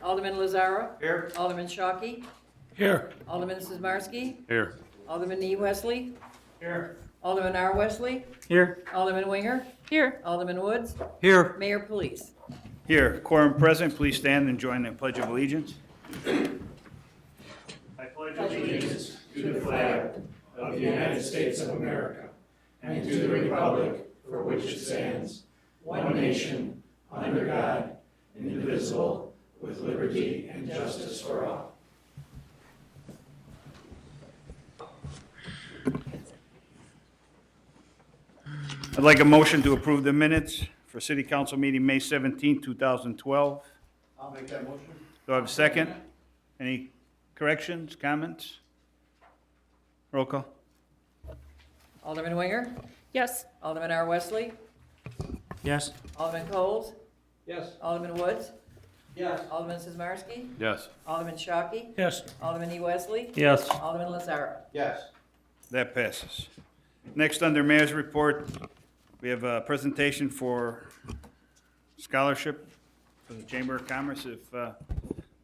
Alderman Lazara. Here. Alderman Shockey. Here. Alderman Sizmarsky. Here. Alderman E. Wesley. Here. Alderman R. Wesley. Here. Alderman Winger. Here. Alderman Woods. Here. Mayor Police. Here, quorum present, please stand and join the Pledge of Allegiance. I pledge allegiance to the flag of the United States of America and to the republic for which it stands, one nation, under God, indivisible, with liberty and justice for all. I'd like a motion to approve the minutes for City Council meeting May 17, 2012. I'll make that motion. Do I have a second? Any corrections, comments? Roll call. Alderman Winger. Yes. Alderman R. Wesley. Yes. Alderman Coles. Yes. Alderman Woods. Yes. Alderman Sizmarsky. Yes. Alderman Shockey. Yes. Alderman E. Wesley. Yes. Alderman Lazara. Yes. That passes. Next, under Mayor's report, we have a presentation for scholarship for the Chamber of Commerce. If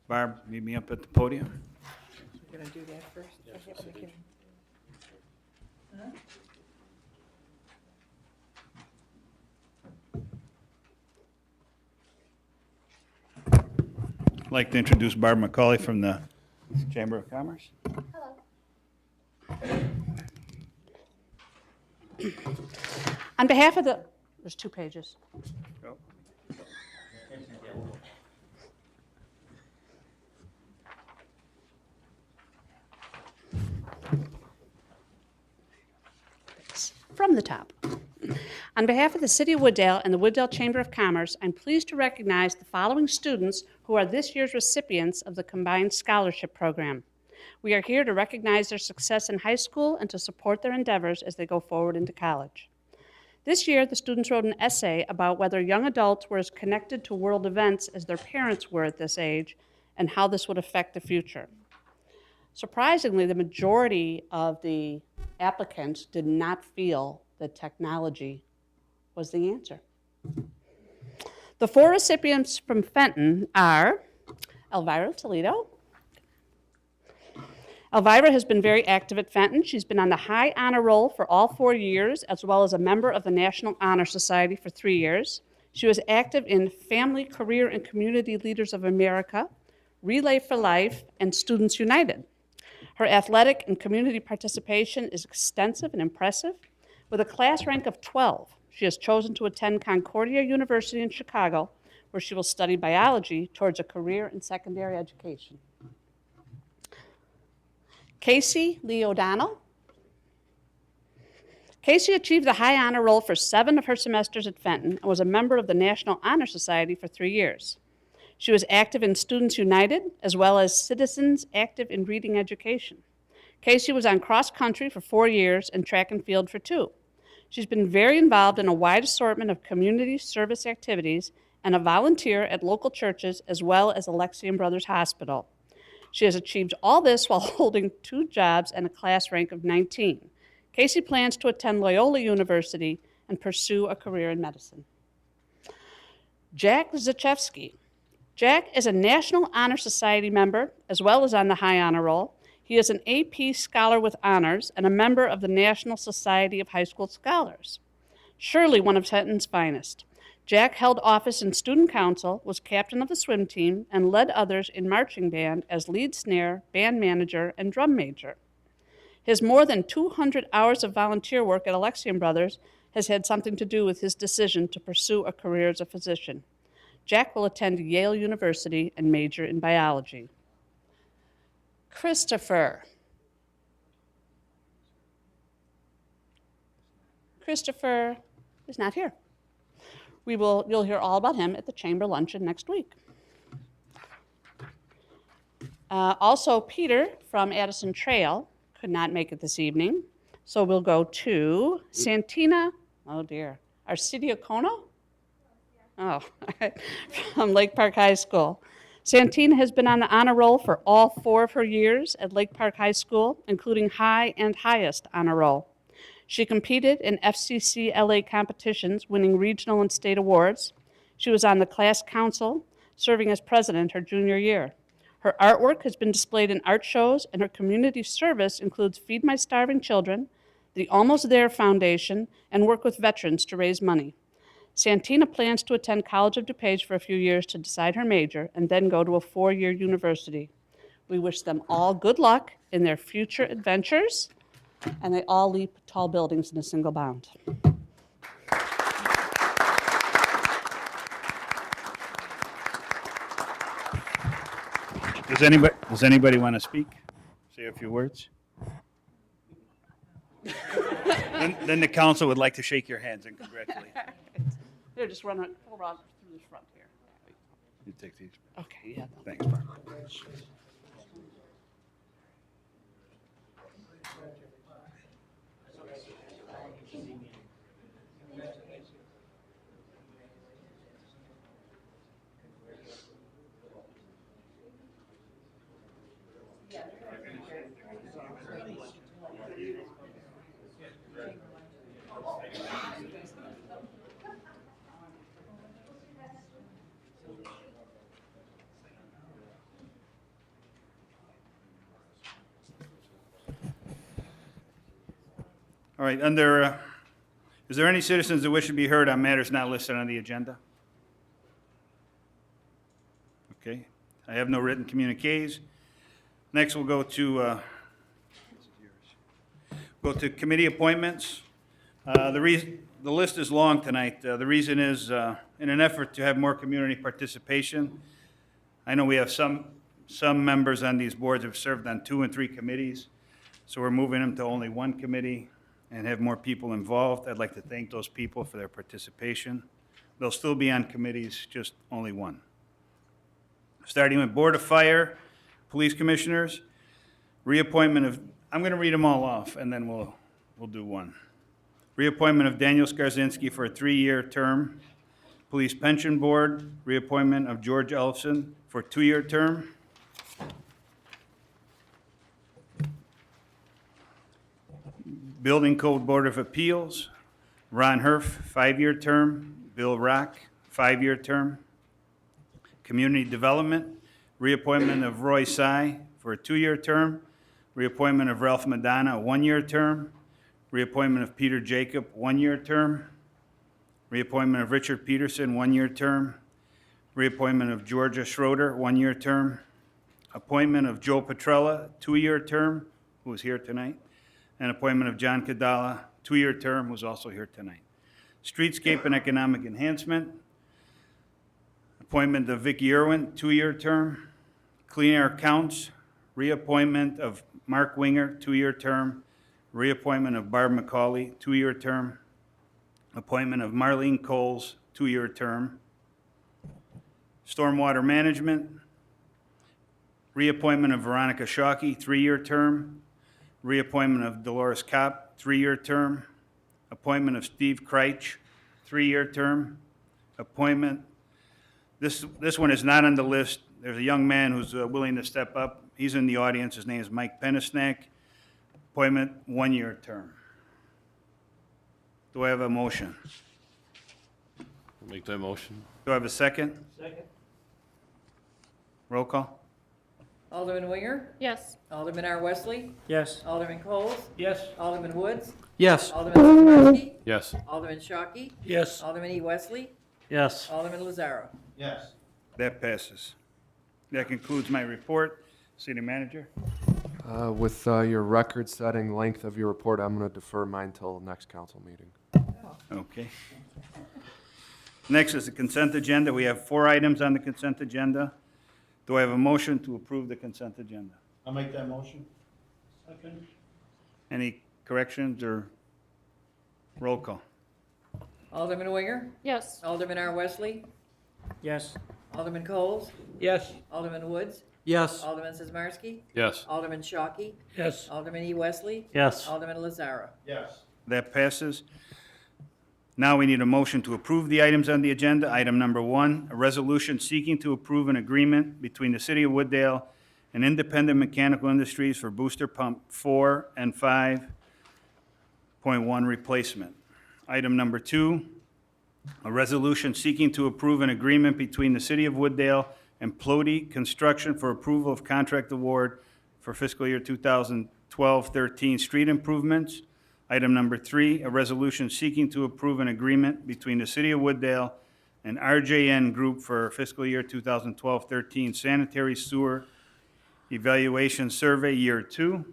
Barb, meet me up at the podium. You're gonna do that first? I'd like to introduce Barb McCauley from the Chamber of Commerce. On behalf of the, there's 2 pages. Go. From the top. On behalf of the City of Wooddale and the Wooddale Chamber of Commerce, I'm pleased to recognize the following students who are this year's recipients of the Combined Scholarship Program. We are here to recognize their success in high school and to support their endeavors as they go forward into college. This year, the students wrote an essay about whether young adults were as connected to world events as their parents were at this age and how this would affect the future. Surprisingly, the majority of the applicants did not feel that technology was the answer. The 4 recipients from Fenton are Elvira Toledo. Elvira has been very active at Fenton. She's been on the High Honor Roll for all 4 years, as well as a member of the National Honor Society for 3 years. She was active in Family, Career, and Community Leaders of America, Relay for Life, and Students United. Her athletic and community participation is extensive and impressive. With a class rank of 12, she has chosen to attend Concordia University in Chicago, where she will study biology towards a career in secondary education. Casey Lee O'Donnell. Casey achieved the High Honor Roll for 7 of her semesters at Fenton and was a member of the National Honor Society for 3 years. She was active in Students United, as well as Citizens Active in Reading Education. Casey was on cross country for 4 years and track and field for 2. She's been very involved in a wide assortment of community service activities and a volunteer at local churches as well as Alexian Brothers Hospital. She has achieved all this while holding 2 jobs and a class rank of 19. Casey plans to attend Loyola University and pursue a career in medicine. Jack Zachewski. Jack is a National Honor Society member as well as on the High Honor Roll. He is an AP Scholar with Honors and a member of the National Society of High School Scholars. Surely one of Fenton's finest. Jack held office in student council, was captain of the swim team, and led others in marching band as lead snare, band manager, and drum major. His more than 200 hours of volunteer work at Alexian Brothers has had something to do with his decision to pursue a career as a physician. Jack will attend Yale University and major in biology. Christopher is not here. You'll hear all about him at the Chamber Luncheon next week. Also, Peter from Addison Trail could not make it this evening, so we'll go to Santina, oh dear, Arcidio Cono? Oh, from Lake Park High School. Santina has been on the honor roll for all 4 of her years at Lake Park High School, including high and highest honor roll. She competed in FCC LA competitions, winning regional and state awards. She was on the class council, serving as president her junior year. Her artwork has been displayed in art shows, and her community service includes Feed My Starving Children, the Almost There Foundation, and work with veterans to raise money. Santina plans to attend College of DuPage for a few years to decide her major and then go to a 4-year university. We wish them all good luck in their future adventures, and they all leap tall buildings in a single bound. Does anybody want to speak? Say a few words? Then the council would like to shake your hands and congratulate you. Here, just run around through the front here. You take these. Okay, yeah. Thanks, Barb. All right, is there any citizens that wish to be heard on matters not listed on the agenda? Okay, I have no written communiques. Next, we'll go to committee appointments. The list is long tonight. The reason is, in an effort to have more community participation, I know we have some members on these boards have served on 2 and 3 committees, so we're moving them to only 1 committee and have more people involved. I'd like to thank those people for their participation. They'll still be on committees, just only 1. Starting with Board of Fire, Police Commissioners, reappointment of, I'm going to read them all off, and then we'll do 1. Reappointment of Daniel Skarzinski for a 3-year term. Police Pension Board, reappointment of George Elfson for a 2-year term. Building Code Board of Appeals, Ron Herf, 5-year term. Bill Rock, 5-year term. Community Development, reappointment of Roy Sy for a 2-year term. Reappointment of Ralph Madonna, a 1-year term. Reappointment of Peter Jacob, 1-year term. Reappointment of Richard Peterson, 1-year term. Reappointment of Georgia Schroeder, 1-year term. Appointment of Joe Petrella, 2-year term, who is here tonight. And appointment of John Kadala, 2-year term, who's also here tonight. Streetscape and Economic Enhancement, appointment of Vicki Irwin, 2-year term. Clean Air Counts, reappointment of Mark Winger, 2-year term. Reappointment of Barb McCauley, 2-year term. Appointment of Marlene Coles, 2-year term. Stormwater Management, reappointment of Veronica Shockey, 3-year term. Reappointment of Dolores Kopp, 3-year term. Appointment of Steve Kreitch, 3-year term. Appointment, this one is not on the list. There's a young man who's willing to step up. He's in the audience. His name is Mike Pennisnack. Appointment, 1-year term. Do I have a motion? I'll make that motion. Do I have a second? Second. Roll call? Alderman Winger? Yes. Alderman R. Wesley? Yes. Alderman Coles? Yes. Alderman Woods? Yes. Alderman Sizmarsky? Yes. Alderman Shockey? Yes. Alderman E. Wesley? Yes. Alderman Lazaro? Yes. That passes. That concludes my report. City Manager? With your record-setting length of your report, I'm going to defer mine till next council meeting. Okay. Next is the consent agenda. We have 4 items on the consent agenda. Do I have a motion to approve the consent agenda? I'll make that motion. Second. Any corrections or roll call? Alderman Winger? Yes. Alderman R. Wesley? Yes. Alderman Coles? Yes. Alderman Woods? Yes. Alderman Sizmarsky? Yes. Alderman Shockey? Yes. Alderman E. Wesley? Yes. Alderman Lazaro? Yes. That passes. Now we need a motion to approve the items on the agenda. Item number 1, a resolution seeking to approve an agreement between the City of Wooddale and Independent Mechanical Industries for booster pump 4 and 5.1 replacement. Item number 2, A resolution seeking to approve an agreement between the City of Wooddale and Plody Construction for approval of contract award for fiscal year 2012-13 street improvements. Item number 3, a resolution seeking to approve an agreement between the City of Wooddale and RJN Group for fiscal year 2012-13 sanitary sewer evaluation survey year 2.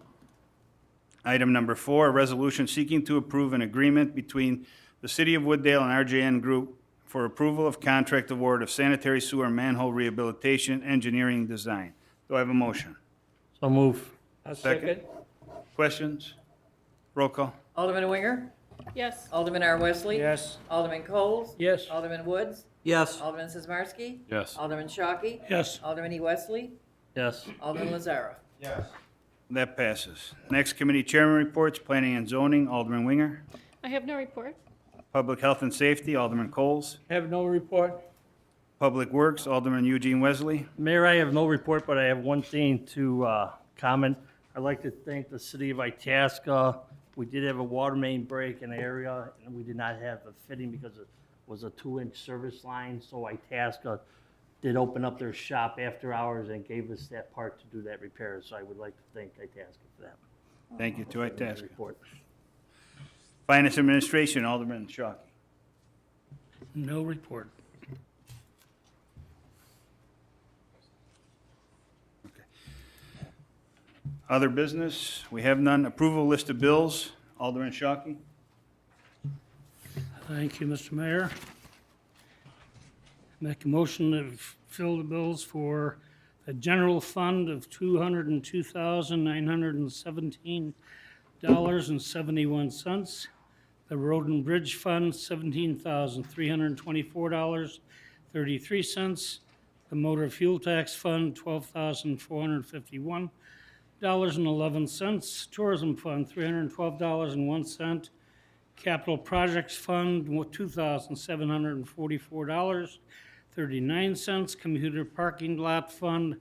Item number 4, a resolution seeking to approve an agreement between the City of Wooddale and RJN Group for approval of contract award of sanitary sewer manhole rehabilitation engineering design. Do I have a motion? So move. Second. Questions? Roll call. Alderman Winger? Yes. Alderman R. Wesley? Yes. Alderman Coles? Yes. Alderman Woods? Yes. Alderman Sizmarsky? Yes. Alderman Shockey? Yes. Alderman E. Wesley? Yes. Alderman Lazara? That passes. Next, committee chairman reports, planning and zoning, Alderman Winger. I have no report. Public health and safety, Alderman Coles. Have no report. Public works, Alderman Eugene Wesley. Mayor, I have no report, but I have one thing to comment. I'd like to thank the city of Itasca. We did have a water main break in the area, and we did not have a fitting because it was a 2-inch service line. So Itasca did open up their shop after hours and gave us that part to do that repair. So I would like to thank Itasca for that. Thank you to Itasca. Report. Finance administration, Alderman Shockey. No report. Other business, we have none. Approval list of bills, Alderman Shockey. Thank you, Mr. Mayor. Make a motion to fill the bills for a general fund of $202,917.71. The Road and Bridge Fund, $17,324.33. The Motor Fuel Tax Fund, $12,451.11. Tourism Fund, $312.01. Capital Projects Fund, $2,744.39. Commuter Parking Lot Fund,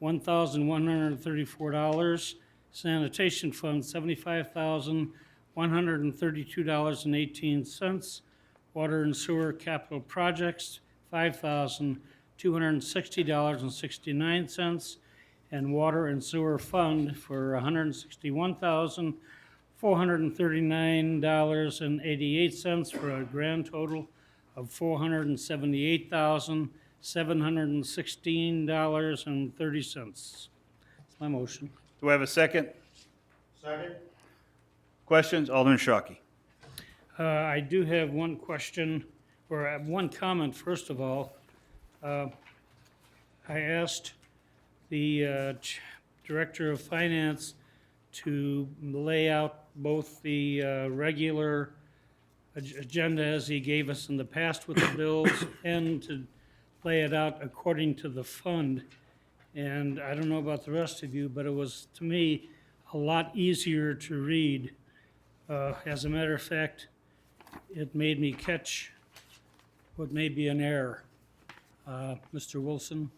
$1,134. Sanitation Fund, $75,132.18. Water and Sewer Capital Projects, $5,260.69. And Water and Sewer Fund for $161,439.88 for a grand total of $478,716.30. That's my motion. Do I have a second? Second. Questions, Alderman Shockey. I do have one question, or I have one comment, first of all. I asked the Director of Finance to lay out both the regular agenda as he gave us in the past with the bills and to lay it out according to the fund. And I don't know about the rest of you, but it was, to me, a lot easier to read. As a matter of fact, it made me catch what may be an error. Mr. Wilson?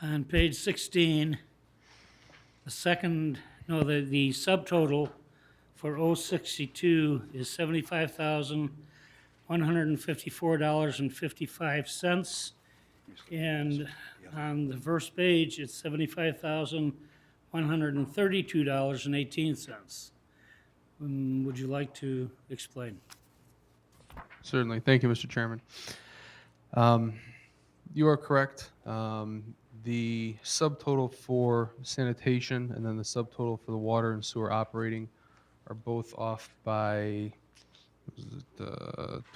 On page 16, the subtotal for 062 is $75,154.55. And on the first page, it's $75,132.18. Would you like to explain? Certainly. Thank you, Mr. Chairman. You are correct. The subtotal for sanitation and then the subtotal for the water and sewer operating are both off by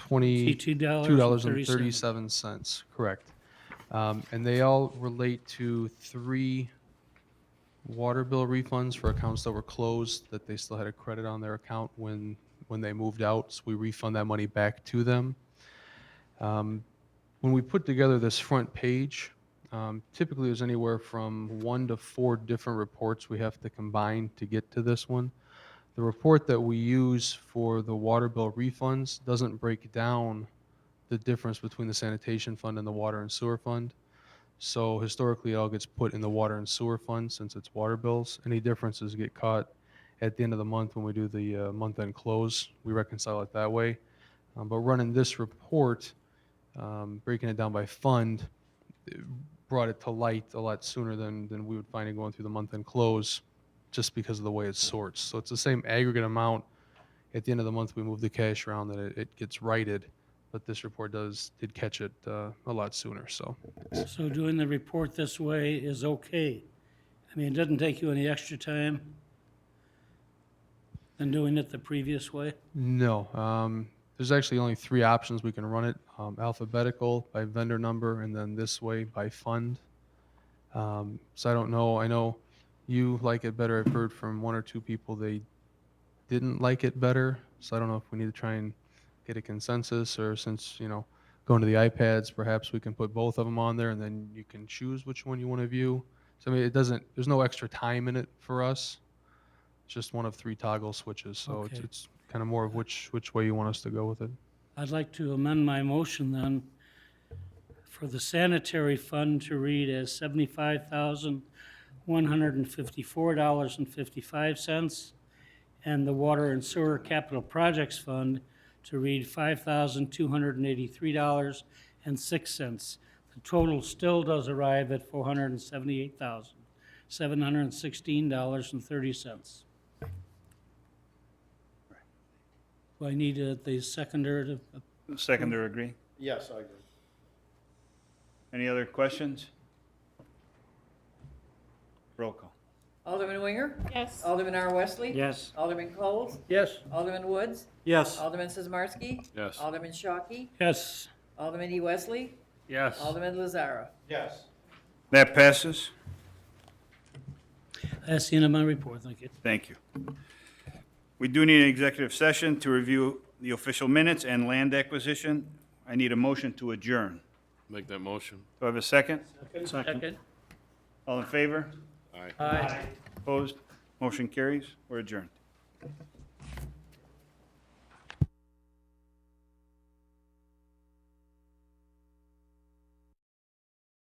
$22.37. Correct. And they all relate to 3 water bill refunds for accounts that were closed that they still had a credit on their account when they moved out. So we refund that money back to them. When we put together this front page, typically there's anywhere from 1 to 4 different reports we have to combine to get to this one. The report that we use for the water bill refunds doesn't break down the difference between the sanitation fund and the water and sewer fund. So historically, it all gets put in the water and sewer fund since it's water bills. Any differences get caught at the end of the month when we do the month-end close. We reconcile it that way. But running this report, breaking it down by fund, it brought it to light a lot sooner than we would find it going through the month-end close, just because of the way it sorts. So it's the same aggregate amount. At the end of the month, we move the cash around, that it gets righted. But this report did catch it a lot sooner, so. So doing the report this way is okay? I mean, it doesn't take you any extra time than doing it the previous way? No, there's actually only 3 options we can run it, alphabetical, by vendor number, and then this way by fund. So I don't know, I know you like it better. I've heard from 1 or 2 people they didn't like it better, so I don't know if we need to try and get a consensus, or since, going to the iPads, perhaps we can put both of them on there, and then you can choose which one you want to view. So I mean, there's no extra time in it for us. It's just one of 3 toggle switches, so Okay. it's kind of more of which way you want us to go with it. I'd like to amend my motion then for the sanitary fund to read as $75,154.55, and the water and sewer capital projects fund to read $5,283.06. The total still does arrive at $478,716.30. Do I need the seconder to? Seconder agree? Yes, I agree. Any other questions? Roll call. Alderman Winger? Yes. Alderman R. Wesley? Yes. Alderman Coles? Yes. Alderman Woods? Yes. Alderman Sizmarsky? Yes. Alderman Shockey? Yes. Alderman E. Wesley? Yes. Alderman Lazara? Yes. That passes. That's the end of my report, thank you. Thank you. We do need an executive session to review the official minutes and land acquisition. I need a motion to adjourn. Make that motion. Do I have a second? Second. All in favor? Aye. Aye. Opposed? Motion carries. We're adjourned.